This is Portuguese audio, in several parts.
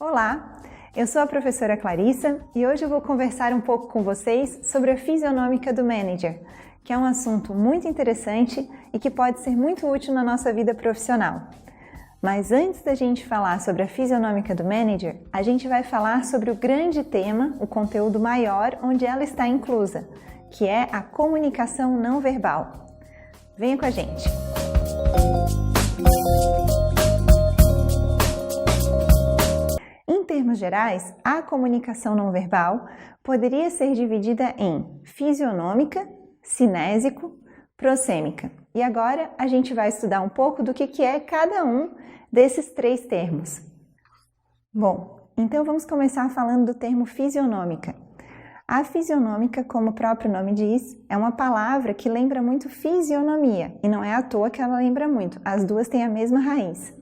Olá, eu sou a professora Clarissa e hoje eu vou conversar um pouco com vocês sobre a fisionômica do manager, que é um assunto muito interessante e que pode ser muito útil na nossa vida profissional. Mas antes da gente falar sobre a fisionômica do manager, a gente vai falar sobre o grande tema, o conteúdo maior onde ela está inclusa, que é a comunicação não verbal. Venha com a gente! Em termos gerais, a comunicação não verbal poderia ser dividida em fisionômica, cinésico, prosêmica. E agora a gente vai estudar um pouco do que é cada um desses três termos. Bom, então vamos começar falando do termo fisionômica. A fisionômica, como o próprio nome diz, é uma palavra que lembra muito fisionomia, e não é à toa que ela lembra muito, as duas têm a mesma raiz.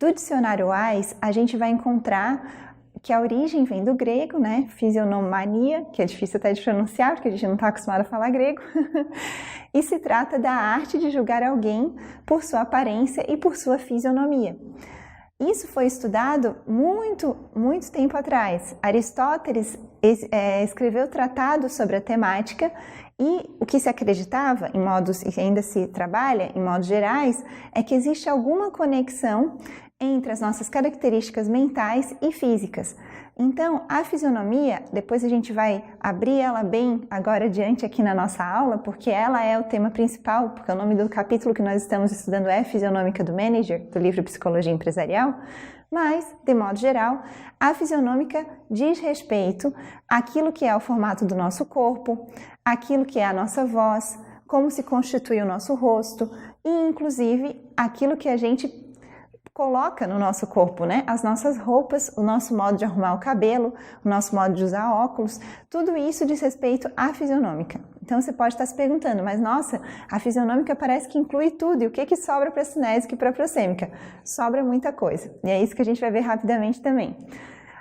Do dicionário Wise, a gente vai encontrar que a origem vem do grego, né? Fisionomania, que é difícil até de pronunciar, porque a gente não está acostumado a falar grego, e se trata da arte de julgar alguém por sua aparência e por sua fisionomia. Isso foi estudado muito tempo atrás. Aristóteles escreveu tratados sobre a temática e o que se acreditava, em modos, e ainda se trabalha em modos gerais, é que existe alguma conexão entre as nossas características mentais e físicas. Então, a fisionomia, depois a gente vai abrir ela bem agora adiante aqui na nossa aula, porque ela é o tema principal, porque o nome do capítulo que nós estamos estudando é Fisionômica do Manager, do livro Psicologia Empresarial, mas, de modo geral, a fisionômica diz respeito àquilo que é o formato do nosso corpo, àquilo que é a nossa voz, como se constitui o nosso rosto e, inclusive, aquilo que a gente coloca no nosso corpo, né? As nossas roupas, o nosso modo de arrumar o cabelo, o nosso modo de usar óculos, tudo isso diz respeito à fisionômica. Então você pode estar se perguntando, mas nossa, a fisionômica parece que inclui tudo, e o que sobra para a cinésica e para a prosêmica? Sobra muita coisa, e é isso que a gente vai ver rapidamente também.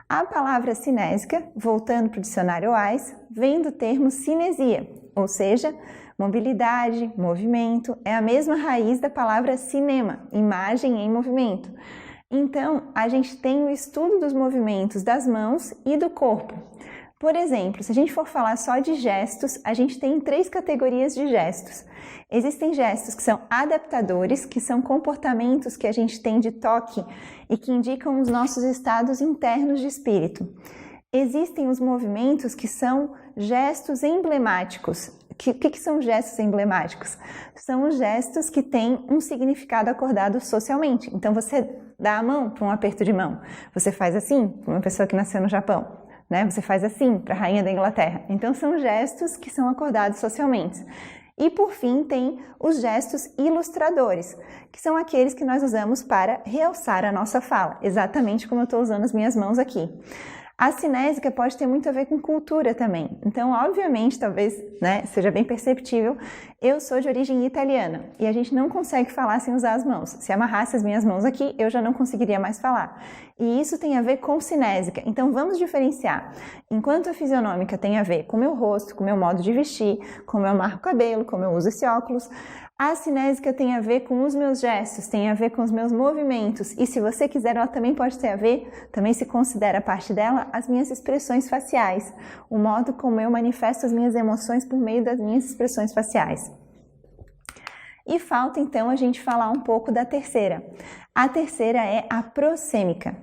A palavra cinésica, voltando para o dicionário Wise, vem do termo cinesia, ou seja, mobilidade, movimento, é a mesma raiz da palavra cinema, imagem em movimento. Então, a gente tem o estudo dos movimentos das mãos e do corpo. Por exemplo, se a gente for falar só de gestos, a gente tem 3 categorias de gestos. Existem gestos que são adaptadores, que são comportamentos que a gente tem de toque e que indicam os nossos estados internos de espírito. Existem os movimentos que são gestos emblemáticos. O que são gestos emblemáticos? São os gestos que têm um significado acordado socialmente. Então, você dá a mão para um aperto de mão. Você faz assim para uma pessoa que nasceu no Japão, né? Você faz assim para a rainha da Inglaterra. Então, são gestos que são acordados socialmente. E, por fim, tem os gestos ilustradores, que são aqueles que nós usamos para realçar a nossa fala, exatamente como eu estou usando as minhas mãos aqui. A cinésica pode ter muito a ver com cultura também. Então, obviamente, talvez, né, seja bem perceptível, eu sou de origem italiana e a gente não consegue falar sem usar as mãos. Se amarrasse as minhas mãos aqui, eu já não conseguiria mais falar. E isso tem a ver com cinésica. Então, vamos diferenciar. Enquanto a fisionômica tem a ver com o meu rosto, com o meu modo de vestir, como eu amarro o cabelo, como eu uso esse óculos, a cinésica tem a ver com os meus gestos, tem a ver com os meus movimentos e se você quiser, ela também pode ter a ver, também se considera parte dela, as minhas expressões faciais, o modo como eu manifesto as minhas emoções por meio das minhas expressões faciais. E falta então a gente falar um pouco da terceira. A terceira é a prosêmica.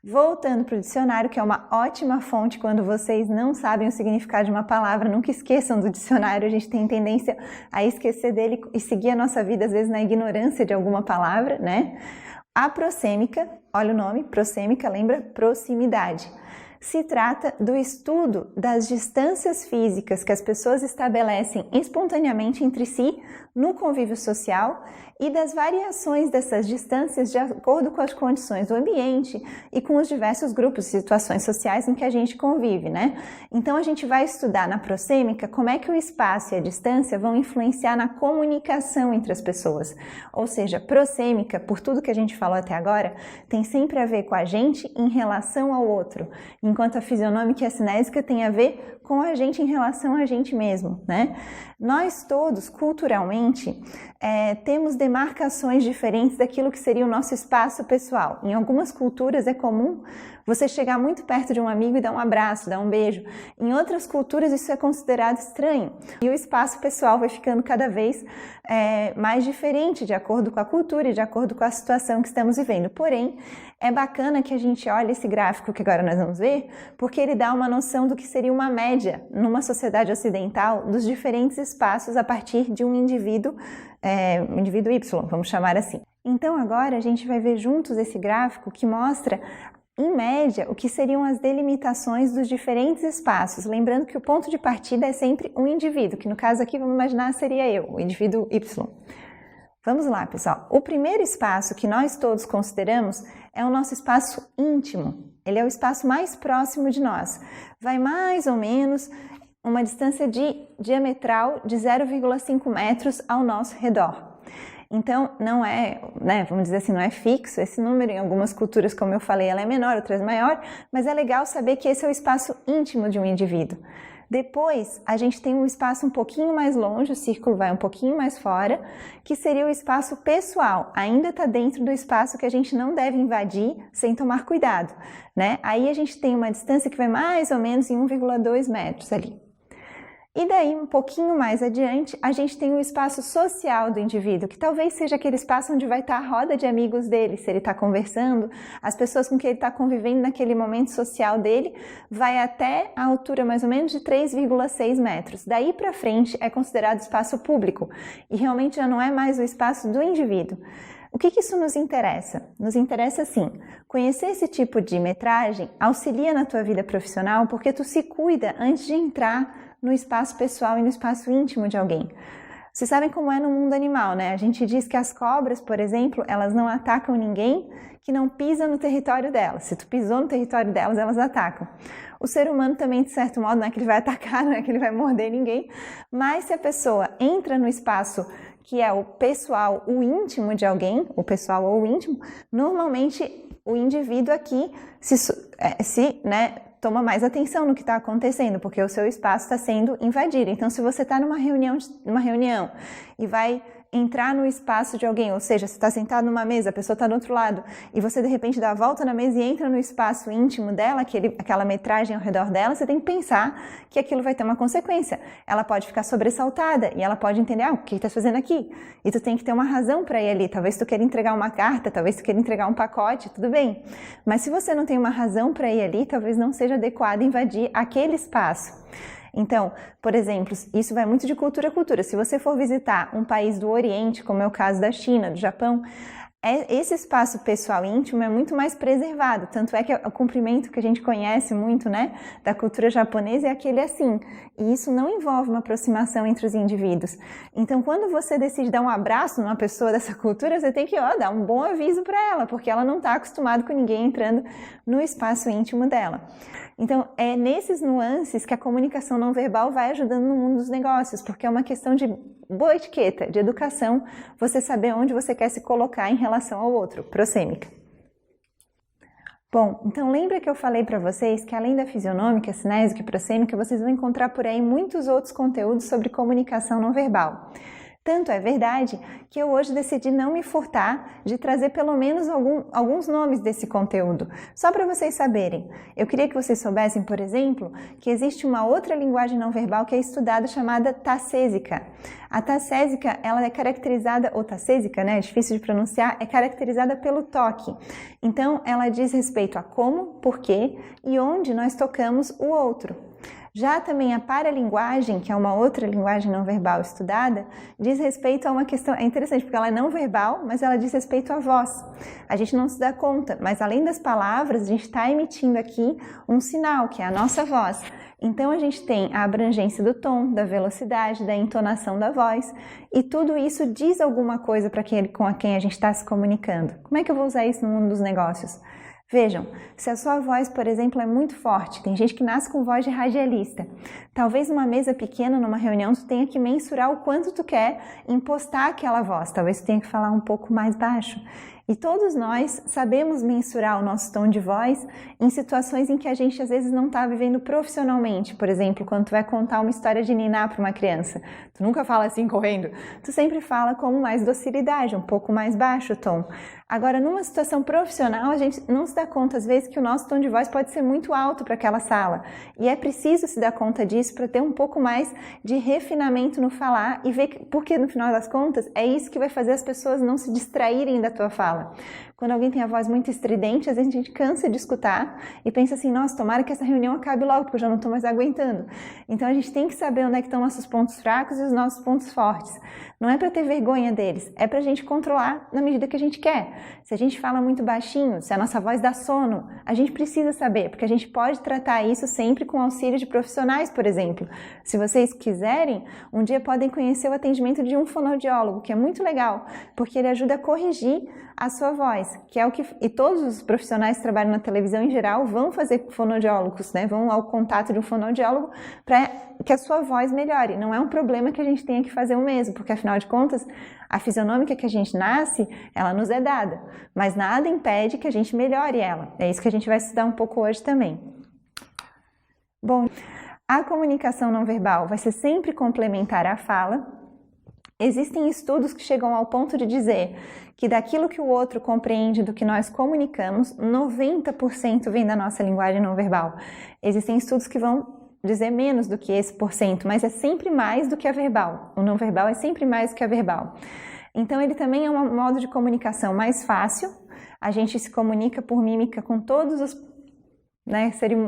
Voltando para o dicionário, que é uma ótima fonte quando vocês não sabem o significado de uma palavra, nunca esqueçam do dicionário, a gente tem tendência a esquecer dele e seguir a nossa vida, às vezes, na ignorância de alguma palavra, né? A prosêmica, olha o nome, prosêmica, lembra? Proximidade. Se trata do estudo das distâncias físicas que as pessoas estabelecem espontaneamente entre si no convívio social e das variações dessas distâncias de acordo com as condições do ambiente e com os diversos grupos e situações sociais em que a gente convive, né? Então a gente vai estudar na prosêmica como é que o espaço e a distância vão influenciar na comunicação entre as pessoas. Ou seja, prosêmica, por tudo que a gente falou até agora, tem sempre a ver com a gente em relação ao outro, enquanto a fisionômica e a cinésica tem a ver com a gente em relação a gente mesmo, né? Nós todos, culturalmente, temos demarcações diferentes daquilo que seria o nosso espaço pessoal. Em algumas culturas é comum você chegar muito perto de um amigo e dar um abraço, dar um beijo. Em outras culturas isso é considerado estranho. E o espaço pessoal vai ficando cada vez mais diferente de acordo com a cultura e de acordo com a situação que estamos vivendo. Porém, é bacana que a gente olhe esse gráfico que agora nós vamos ver, porque ele dá uma noção do que seria uma média numa sociedade ocidental dos diferentes espaços a partir de um indivíduo Y, vamos chamar assim. Então agora a gente vai ver juntos esse gráfico que mostra, em média, o que seriam as delimitações dos diferentes espaços. Lembrando que o ponto de partida é sempre um indivíduo, que no caso aqui, vamos imaginar, seria eu, o indivíduo Y. Vamos lá, pessoal. O primeiro espaço que nós todos consideramos é o nosso espaço íntimo. Ele é o espaço mais próximo de nós. Vai mais ou menos uma distância diametral de 0,5 metros ao nosso redor. Então, não é, vamos dizer assim, não é fixo esse número. Em algumas culturas, como eu falei, ela é menor, outras maior, mas é legal saber que esse é o espaço íntimo de um indivíduo. Depois, a gente tem um espaço um pouquinho mais longe, o círculo vai um pouquinho mais fora, que seria o espaço pessoal. Ainda está dentro do espaço que a gente não deve invadir sem tomar cuidado, né? Aí a gente tem uma distância que vai mais ou menos em 1,2 metros ali. E daí, um pouquinho mais adiante, a gente tem o espaço social do indivíduo, que talvez seja aquele espaço onde vai estar a roda de amigos dele, se ele está conversando, as pessoas com quem ele está convivendo naquele momento social dele, vai até a altura mais ou menos de 3,6 metros. Daí para frente é considerado espaço público e realmente já não é mais o espaço do indivíduo. O que isso nos interessa? Nos interessa, sim, conhecer esse tipo de metragem auxilia na tua vida profissional porque tu se cuida antes de entrar no espaço pessoal e no espaço íntimo de alguém. Vocês sabem como é no mundo animal, né? A gente diz que as cobras, por exemplo, elas não atacam ninguém que não pisa no território delas. Se tu pisou no território delas, elas atacam. O ser humano também, de certo modo, não é que ele vai atacar, não é que ele vai morder ninguém, mas se a pessoa entra no espaço que é o pessoal, o íntimo de alguém, o pessoal ou o íntimo, normalmente o indivíduo aqui toma mais atenção no que está acontecendo, porque o seu espaço está sendo invadido. Então, se você está numa reunião e vai entrar no espaço de alguém, ou seja, você está sentado numa mesa, a pessoa está do outro lado, e você de repente dá a volta na mesa e entra no espaço íntimo dela, aquela metragem ao redor dela, você tem que pensar que aquilo vai ter uma consequência. Ela pode ficar sobressaltada e ela pode entender, o que está fazendo aqui? E tu tem que ter uma razão para ir ali. Talvez tu queira entregar uma carta, talvez tu queira entregar um pacote, tudo bem. Mas se você não tem uma razão para ir ali, talvez não seja adequado invadir aquele espaço. Então, por exemplo, isso vai muito de cultura a cultura. Se você for visitar um país do Oriente, como é o caso da China, do Japão, esse espaço pessoal íntimo é muito mais preservado. Tanto é que o cumprimento que a gente conhece muito, da cultura japonesa é aquele assim. E isso não envolve uma aproximação entre os indivíduos. Então, quando você decide dar um abraço numa pessoa dessa cultura, você tem que dar um bom aviso para ela, porque ela não está acostumada com ninguém entrando no espaço íntimo dela. Então, é nesses nuances que a comunicação não verbal vai ajudando no mundo dos negócios, porque é uma questão de boa etiqueta, de educação, você saber onde você quer se colocar em relação ao outro, prossêmica. Bom, então lembra que eu falei para vocês que além da fisionômica, cinésica e prossêmica, vocês vão encontrar por aí muitos outros conteúdos sobre comunicação não verbal. Tanto é verdade que eu hoje decidi não me furtar de trazer pelo menos alguns nomes desse conteúdo, só para vocês saberem. Eu queria que vocês soubessem, por exemplo, que existe uma outra linguagem não verbal que é estudada chamada tacésica. A tacésica, ela é caracterizada, ou tacésica, é difícil de pronunciar, é caracterizada pelo toque. Então, ela diz respeito a como, porquê e onde nós tocamos o outro. Já também a paralinguagem, que é uma outra linguagem não verbal estudada, diz respeito a uma questão, é interessante porque ela é não verbal, mas ela diz respeito à voz. A gente não se dá conta, mas além das palavras, a gente está emitindo aqui um sinal, que é a nossa voz. Então a gente tem a abrangência do tom, da velocidade, da entonação da voz, e tudo isso diz alguma coisa para com quem a gente está se comunicando. Como é que eu vou usar isso no mundo dos negócios? Vejam, se a sua voz, por exemplo, é muito forte, tem gente que nasce com voz de radialista, talvez numa mesa pequena, numa reunião, tu tenha que mensurar o quanto tu quer impostar aquela voz, talvez tu tenha que falar um pouco mais baixo. E todos nós sabemos mensurar o nosso tom de voz em situações em que a gente às vezes não está vivendo profissionalmente. Por exemplo, quando tu vai contar uma história de niná para uma criança, Tu nunca fala assim correndo. Tu sempre fala com mais docilidade, um pouco mais baixo o tom. Agora, numa situação profissional, a gente não se dá conta, às vezes, que o nosso tom de voz pode ser muito alto para aquela sala. E é preciso se dar conta disso para ter um pouco mais de refinamento no falar e ver, porque no final das contas, é isso que vai fazer as pessoas não se distraírem da tua fala. Quando alguém tem a voz muito estridente, às vezes a gente cansa de escutar e pensa assim, nossa, tomara que essa reunião acabe logo, porque eu já não estou mais aguentando. Então a gente tem que saber onde é que estão nossos pontos fracos e os nossos pontos fortes. Não é para ter vergonha deles, é para a gente controlar na medida que a gente quer. Se a gente fala muito baixinho, se a nossa voz dá sono, a gente precisa saber, porque a gente pode tratar isso sempre com auxílio de profissionais, por exemplo. Se vocês quiserem, um dia podem conhecer o atendimento de um fonoaudiólogo, que é muito legal, porque ele ajuda a corrigir a sua voz, que é o que... E todos os profissionais que trabalham na televisão em geral vão fazer fonoaudiólogos, né? Vão ao contato de um fonoaudiólogo para que a sua voz melhore. Não é um problema que a gente tenha que fazer o mesmo, porque afinal de contas, a fisionômica que a gente nasce, ela nos é dada, mas nada impede que a gente melhore ela. É isso que a gente vai estudar um pouco hoje também. Bom, a comunicação não verbal vai ser sempre complementar à fala. Existem estudos que chegam ao ponto de dizer que daquilo que o outro compreende do que nós comunicamos, 90% vem da nossa linguagem não verbal. Existem estudos que vão dizer menos do que esse porcento, mas é sempre mais do que a verbal. O não verbal é sempre mais do que a verbal. Então ele também é um modo de comunicação mais fácil. A gente se comunica por mímica com todos os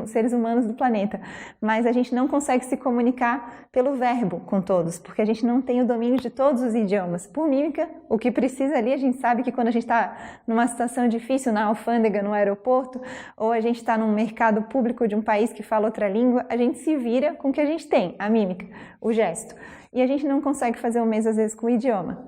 seres humanos do planeta, mas a gente não consegue se comunicar pelo verbo com todos, porque a gente não tem o domínio de todos os idiomas. Por mímica, o que precisa ali, a gente sabe que quando a gente está numa situação difícil, na alfândega, no aeroporto, ou a gente está num mercado público de um país que fala outra língua, a gente se vira com o que a gente tem, a mímica, o gesto. E a gente não consegue fazer o mesmo, às vezes, com o idioma.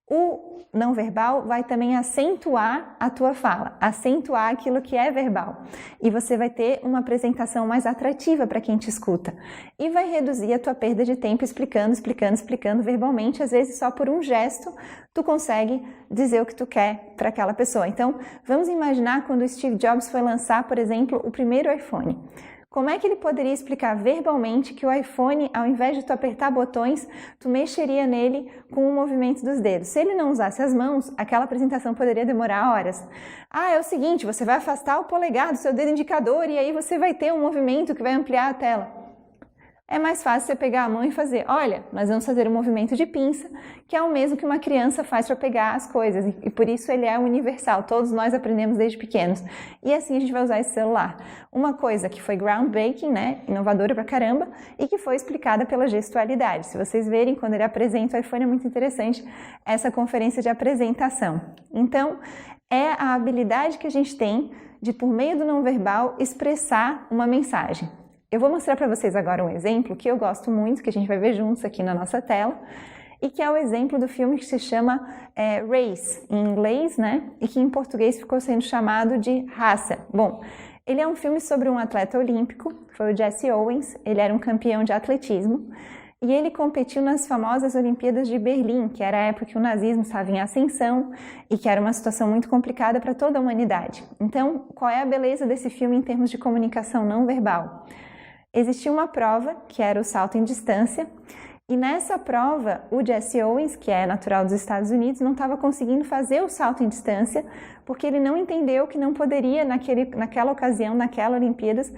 O não verbal vai também acentuar a tua fala, acentuar aquilo que é verbal. E você vai ter uma apresentação mais atrativa para quem te escuta. E vai reduzir a tua perda de tempo explicando verbalmente. Às vezes só por um gesto tu consegue dizer o que tu quer para aquela pessoa. Então, vamos imaginar quando o Steve Jobs foi lançar, por exemplo, o primeiro iPhone. Como é que ele poderia explicar verbalmente que o iPhone, ao invés de tu apertar botões, tu mexeria nele com o movimento dos dedos? Se ele não usasse as mãos, aquela apresentação poderia demorar horas. Ah, é o seguinte, você vai afastar o polegar do seu dedo indicador e aí você vai ter um movimento que vai ampliar a tela. É mais fácil você pegar a mão e fazer, olha, nós vamos fazer um movimento de pinça, que é o mesmo que uma criança faz para pegar as coisas, e por isso ele é universal, todos nós aprendemos desde pequenos. E assim a gente vai usar esse celular. Uma coisa que foi groundbreaking, né, inovadora pra caramba, e que foi explicada pela gestualidade. Se vocês verem, quando ele apresenta o iPhone, é muito interessante essa conferência de apresentação. Então, é a habilidade que a gente tem de, por meio do não verbal, expressar uma mensagem. Eu vou mostrar para vocês agora um exemplo que eu gosto muito, que a gente vai ver juntos aqui na nossa tela, e que é o exemplo do filme que se chama Race, em inglês, né? E que em português ficou sendo chamado de Raça. Bom, ele é um filme sobre um atleta olímpico, foi o Jesse Owens, ele era um campeão de atletismo, e ele competiu nas famosas Olimpíadas de Berlim, que era a época que o nazismo estava em ascensão e que era uma situação muito complicada para toda a humanidade. Então, qual é a beleza desse filme em termos de comunicação não verbal? Existia uma prova, que era o salto em distância, e nessa prova, o Jesse Owens, que é natural dos Estados Unidos, não estava conseguindo fazer o salto em distância, porque ele não entendeu que não poderia, naquela ocasião, naquela Olimpíadas,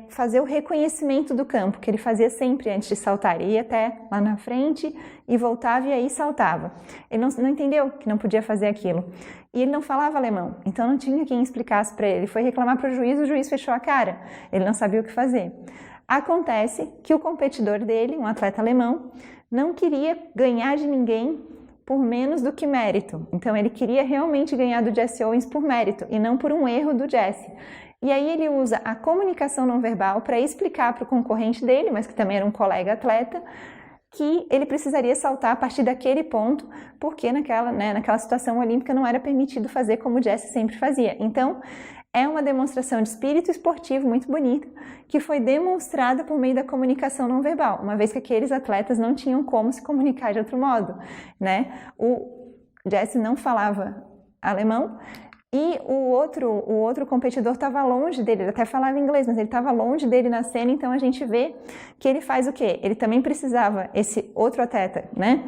fazer o reconhecimento do campo, que ele fazia sempre antes de saltar. Ele ia até lá na frente e voltava e aí saltava. Ele não entendeu que não podia fazer aquilo. E ele não falava alemão, então não tinha quem explicasse para ele. Ele foi reclamar para o juiz fechou a cara. Ele não sabia o que fazer. Acontece que o competidor dele, um atleta alemão, não queria ganhar de ninguém por menos do que mérito. Então ele queria realmente ganhar do Jesse Owens por mérito e não por um erro do Jesse. E aí ele usa a comunicação não verbal para explicar para o concorrente dele, mas que também era um colega atleta, que ele precisaria saltar a partir daquele ponto, porque naquela situação olímpica não era permitido fazer como o Jesse sempre fazia. Então, é uma demonstração de espírito esportivo muito bonita, que foi demonstrada por meio da comunicação não verbal, uma vez que aqueles atletas não tinham como se comunicar de outro modo, né? O Jesse não falava alemão, E o outro competidor estava longe dele, ele até falava inglês, mas ele estava longe dele na cena, então a gente vê que ele faz o quê? Ele também precisava, esse outro atleta, né?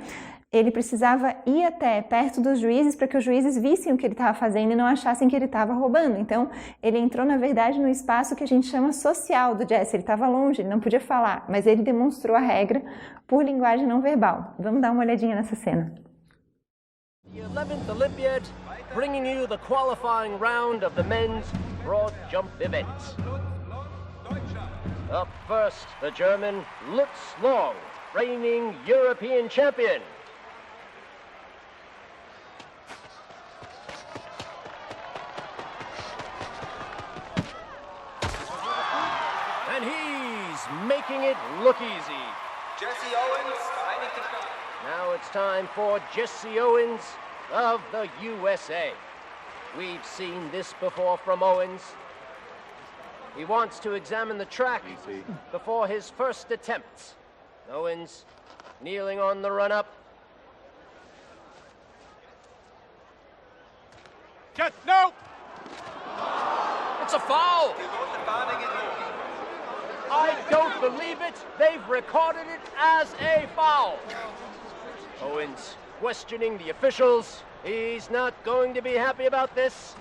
Ele precisava ir até perto dos juízes para que os juízes vissem o que ele estava fazendo e não achassem que ele estava roubando. Então, ele entrou, na verdade, no espaço que a gente chama social do Jesse. Ele estava longe, ele não podia falar, mas ele demonstrou a regra por linguagem não verbal. Vamos dar uma olhadinha nessa cena. The 11th Olympiad, bringing you the qualifying round of the men's broad jump event. Up first, the German Lutz Long, reigning European champion. And he's making it look easy. Jesse Owens, Now it's time for Jesse Owens of the USA. We've seen this before from Owens. He wants to examine the track before his first attempt. Owens kneeling on the run-up. no! It's a foul! I don't believe it. They've recorded it as a foul. Owens questioning the officials. He's not going to be happy about this.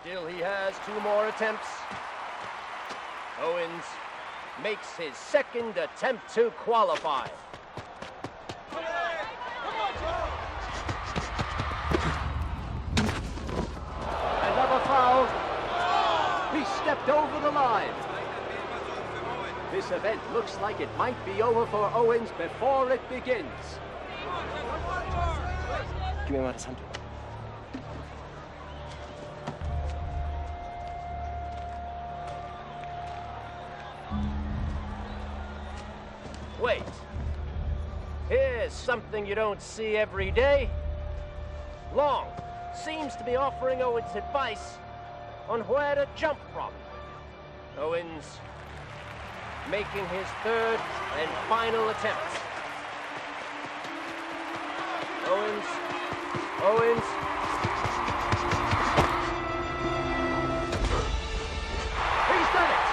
Still, he has 2 more attempts. Owens makes his second attempt to qualify. Another foul. He stepped over the line. This event looks like it might be over for Owens before it begins. Gib mir mal das Handtuch. Wait. Here's something you don't see every day. Long seems to be offering Owens advice on where to jump from. Owens making his 3rd and final attempt. Owens. He's done it!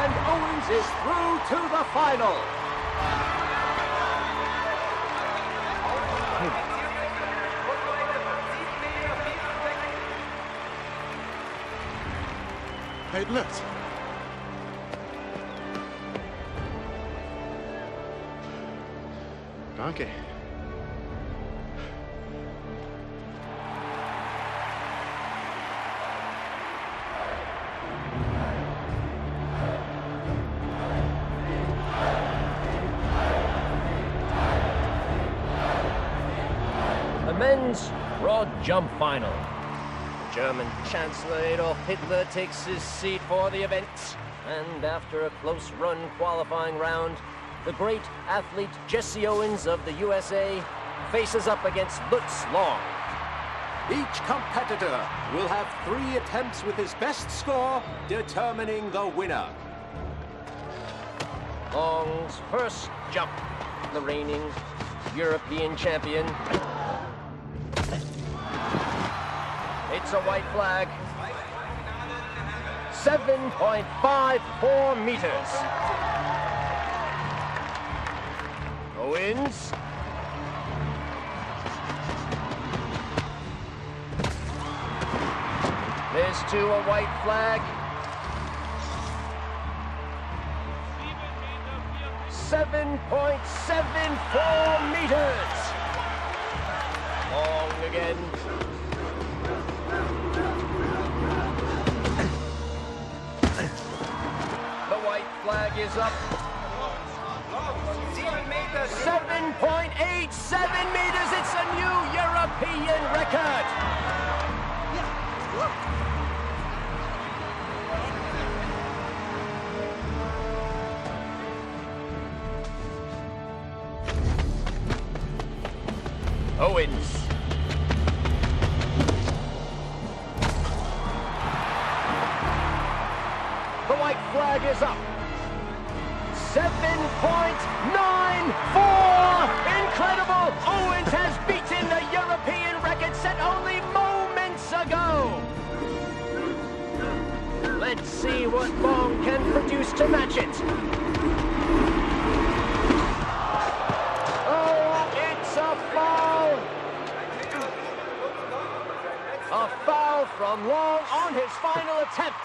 And Owens is through to the final. Hey, look. Danke. The men's broad jump final. The German Chancellor Adolf Hitler takes his seat for the event. And after a close run qualifying round, the great athlete Jesse Owens of the USA faces up against Lutz Long. Each competitor will have 3 attempts with his best score, determining the winner. Long's first jump, the reigning European champion. It's a white flag. 7.54 meters. Owens. There's 2, a white flag. 7.74 meters. Long again. The white flag is up. 7.87 meters. It's a new European record. Owens. The white flag is up. 7.94! Incredible! Owens has beaten the European record set only moments ago! Let's see what Long can produce to match it. Oh, it's a foul! A foul from Long on his final attempt.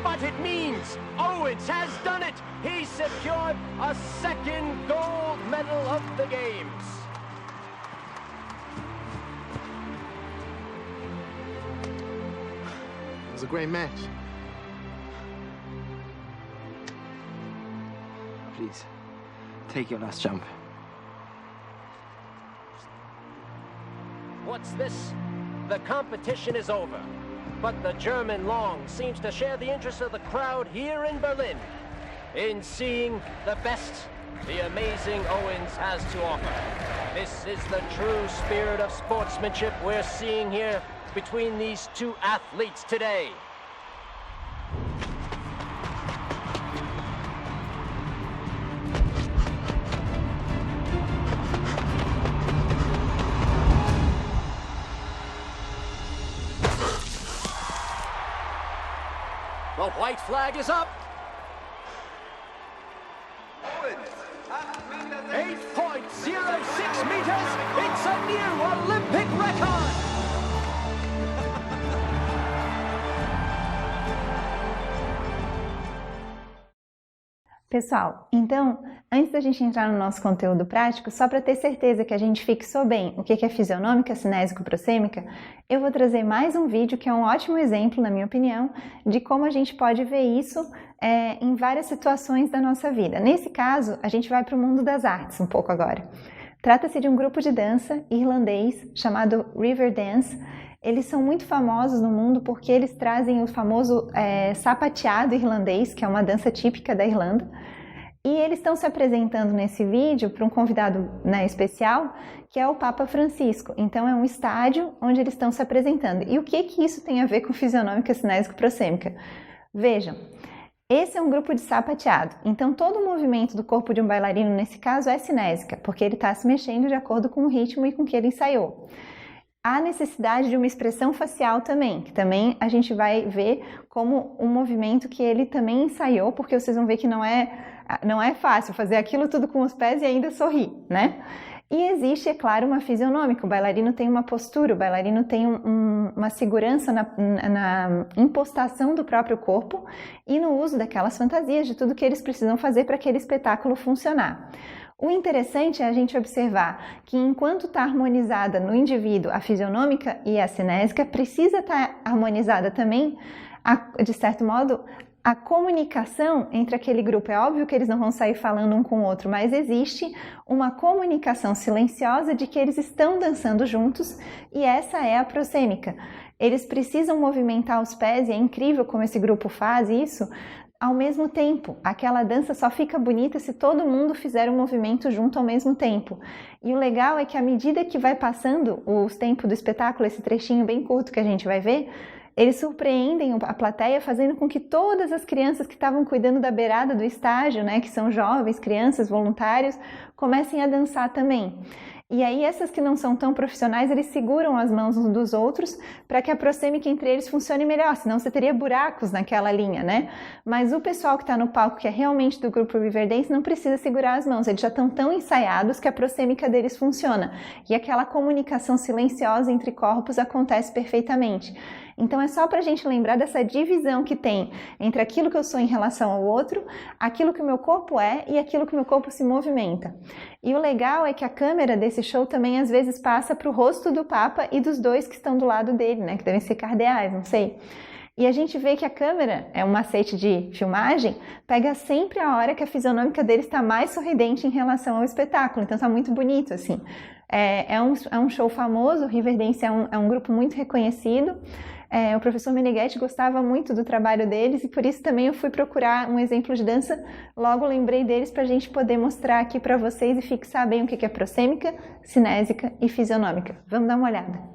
But it means Owens has done it. He's secured a second gold medal of the games. It was a great match. Please, take your last jump. What's this? The competition is over. But the German Long seems to share the interest of the crowd here in Berlin in seeing the best the amazing Owens has to offer. This is the true spirit of sportsmanship we're seeing here between these two athletes today. The white flag is up. 8.06 meters. It's a new Olympic record. Pessoal, então, antes da gente entrar no nosso conteúdo prático, só para ter certeza que a gente fixou bem o que é fisionômica, cinésico, prossêmica, eu vou trazer mais um vídeo que é um ótimo exemplo, na minha opinião, de como a gente pode ver isso em várias situações da nossa vida. Nesse caso, a gente vai para o mundo das artes um pouco agora. Trata-se de um grupo de dança irlandês chamado Riverdance. Eles são muito famosos no mundo porque eles trazem o famoso sapateado irlandês, que é uma dança típica da Irlanda. E eles estão se apresentando nesse vídeo para um convidado especial, que é o Papa Francisco. Então é um estádio onde eles estão se apresentando. E o que isso tem a ver com fisionômica, cinésico, prossêmica? Vejam, esse é um grupo de sapateado. Então todo o movimento do corpo de um bailarino, nesse caso, é cinésica, porque ele está se mexendo de acordo com o ritmo e com o que ele ensaiou. Há necessidade de uma expressão facial também, que também a gente vai ver como um movimento que ele também ensaiou, porque vocês vão ver que não é fácil fazer aquilo tudo com os pés e ainda sorrir, né? E existe, é claro, uma fisionômica. O bailarino tem uma postura, o bailarino tem uma segurança na impostação do próprio corpo e no uso daquelas fantasias, de tudo que eles precisam fazer para aquele espetáculo funcionar. O interessante é a gente observar que enquanto está harmonizada no indivíduo a fisionômica e a cinésica, precisa estar harmonizada também, de certo modo, a comunicação entre aquele grupo. É óbvio que eles não vão sair falando um com o outro, mas existe uma comunicação silenciosa de que eles estão dançando juntos e essa é a prossêmica. Eles precisam movimentar os pés e é incrível como esse grupo faz isso. Ao mesmo tempo, aquela dança só fica bonita se todo mundo fizer um movimento junto ao mesmo tempo. E o legal é que à medida que vai passando os tempos do espetáculo, esse trechinho bem curto que a gente vai ver, eles surpreendem a plateia fazendo com que todas as crianças que estavam cuidando da beirada do estágio, que são jovens, crianças, voluntários, comecem a dançar também. E aí essas que não são tão profissionais, eles seguram as mãos uns dos outros para que a prossêmica entre eles funcione melhor, senão você teria buracos naquela linha, né? Mas o pessoal que está no palco, que é realmente do grupo Riverdance, não precisa segurar as mãos, eles já estão tão ensaiados que a prossêmica deles funciona. E aquela comunicação silenciosa entre corpos acontece perfeitamente. Então é só para a gente lembrar dessa divisão que tem entre aquilo que eu sou em relação ao outro, aquilo que o meu corpo é e aquilo que o meu corpo se movimenta. E o legal é que a câmera desse show também às vezes passa para o rosto do Papa e dos dois que estão do lado dele, que devem ser cardeais, não sei. E a gente vê que a câmera, é um macete de filmagem, pega sempre a hora que a fisionômica dele está mais sorridente em relação ao espetáculo. Então está muito bonito, assim. É um show famoso, o Riverdance é um grupo muito reconhecido. O professor Meneghetti gostava muito do trabalho deles e por isso também eu fui procurar um exemplo de dança, logo lembrei deles para a gente poder mostrar aqui para vocês e fixar bem o que é prossêmica, cinésica e fisionômica. Vamos dar uma olhada.